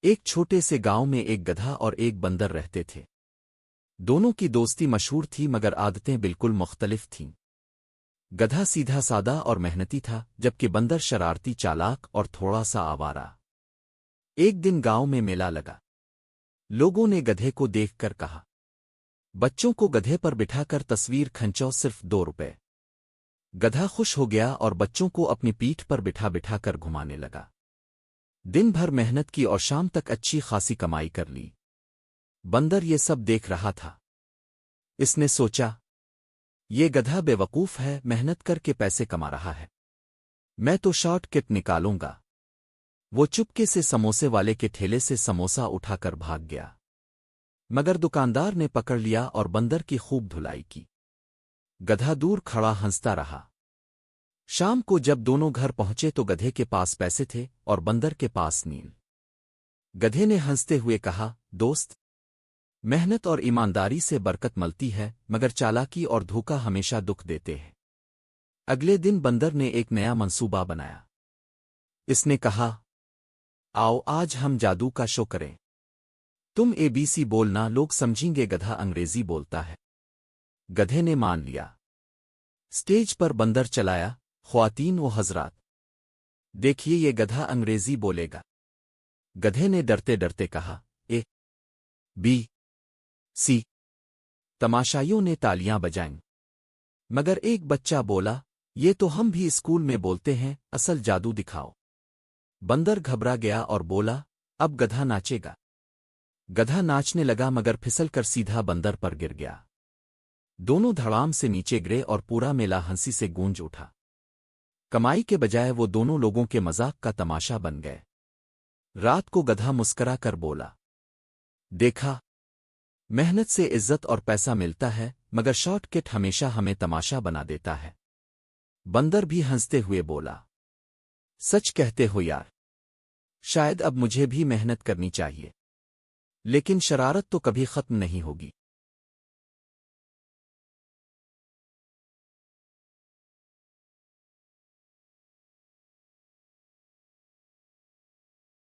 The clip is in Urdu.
ایک چھوٹے سے گاؤں میں ایک گدھا اور ایک بندر رہتے تھے۔ دونوں کی دوستی مشہور تھی مگر عادتیں بالکل مختلف تھیں۔ گدھا سیدھا سادہ اور محنتی تھا جبکہ بندر شرارتی چالاک اور تھوڑا سا آوارہ۔ ایک دن گاؤں میں میلہ لگا۔ لوگوں نے گدھے کو دیکھ کر کہا، بچوں کو گدھے پر بٹھا کر تصویر کھنچو، صرف 2 روپے۔ گدھا خوش ہو گیا اور بچوں کو اپنی پیٹھ پر بٹھا بٹھا کر گھمانے لگا۔ دن بھر محنت کی اور شام تک اچھی خاصی کمائی کر لی۔ بندر یہ سب دیکھ رہا تھا۔ اس نے سوچا، یہ گدھا بے وقوف ہے، محنت کر کے پیسے کما رہا ہے، میں تو شارٹ کٹ نکالوں گا۔ وہ چپکے سے سموسے والے کے ٹھیلے سے سموسا اٹھا کر بھاگ گیا، مگر دکاندار نے پکڑ لیا اور بندر کی خوب دھلائی کی۔ گدھا دور کھڑا ہنستا رہا۔ شام کو جب دونوں گھر پہنچے تو گدھے کے پاس پیسے تھے اور بندر کے پاس نیل۔ گدھے نے ہنستے ہوئے کہا، دوست، محنت اور ایمانداری سے برکت ملتی ہے مگر چالاکی اور دھوکا ہمیشہ دکھ دیتے ہیں۔ اگلے دن بندر نے ایک نیا منصوبہ بنایا۔ اس نے کہا، آؤ آج ہم جادو کا شو کریں۔ تم ABC بولنا، لوگ سمجھیں گے گدھا انگریزی بولتا ہے۔ گدھے نے مان لیا۔ سٹیج پر بندر چلایا، خواتین و حضرات، دیکھیے یہ گدھا انگریزی بولے گا۔ گدھے نے ڈرتے ڈرتے کہا، ABC۔ تماشائیوں نے تالیاں بجائیں، مگر ایک بچہ بولا، یہ تو ہم بھی اسکول میں بولتے ہیں، اصل جادو دکھاؤ۔ بندر گھبرا گیا اور بولا، اب گدھا ناچے گا۔ گدھا ناچنے لگا مگر پھسل کر سیدھا بندر پر گر گیا۔ دونوں دھڑام سے نیچے گرے اور پورا میلہ ہنسی سے گونج اٹھا۔ کمائی کے بجائے وہ دونوں لوگوں کے مذاق کا تماشا بن گئے۔ رات کو گدھا مسکرا کر بولا، دیکھا، محنت سے عزت اور پیسہ ملتا ہے مگر شارٹ کٹ ہمیشہ ہمیں تماشا بنا دیتا ہے۔ بندر بھی ہنستے ہوئے بولا، سچ کہتے ہو یار، شاید اب مجھے بھی محنت کرنی چاہیے، لیکن شرارت تو کبھی ختم نہیں ہوگی۔